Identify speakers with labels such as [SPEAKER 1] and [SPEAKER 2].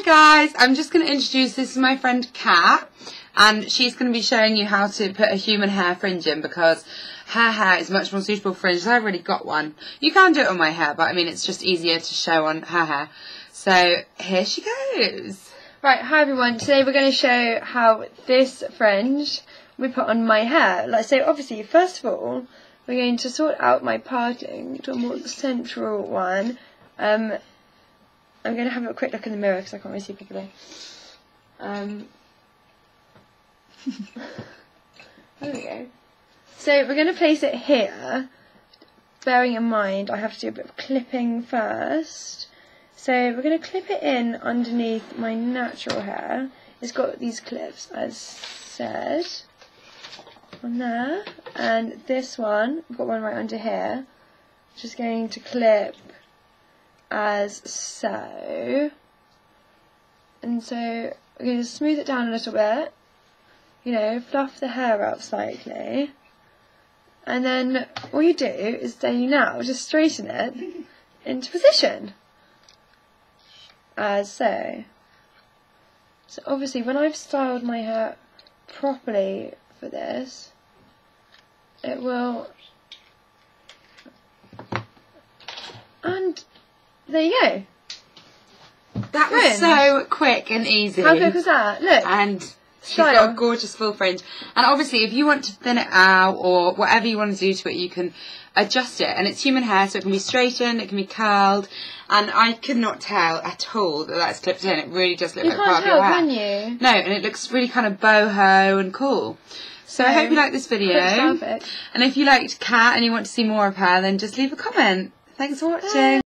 [SPEAKER 1] guys, I'm just going to introduce, this is my friend Kat, and she's going to be showing you how to put a human hair fringe in, because her hair is much more suitable for fringe. I've already got one. You can do it on my hair, but I mean it's just easier to show on her hair. So here she goes.
[SPEAKER 2] Right, hi everyone. Today we're going to show how this fringe we put on my hair. So obviously, first of all, we're going to sort out my parting to a more central one. I'm going to have a quick look in the mirror because I can't really see properly. There we go. So we're going to place it here, bearing in mind I have to do a bit of clipping first. So we're going to clip it in underneath my natural hair. It's got these clips, as said, on there. And this one, I've got one right under here, just going to clip as so. And so I'm going to smooth it down a little bit, you know, fluff the hair up slightly. And then all you do is then you now just straighten it into position. As so. So obviously when I've styled my hair properly for this, it will, and there you go.
[SPEAKER 1] That was so quick and easy.
[SPEAKER 2] How quick was that? Look.
[SPEAKER 1] And she's got a gorgeous full fringe. And obviously if you want to thin it out or whatever you want to do to it, you can adjust it. And it's human hair, so it can be straightened, it can be curled. And I could not tell at all that that's clipped in. It really does look like part of your hair.
[SPEAKER 2] You can't tell, can you?
[SPEAKER 1] No, and it looks really kind of boho and cool. So I hope you like this video. And if you liked Kat and you want to see more of her, then just leave a comment. Thanks for watching. Bye.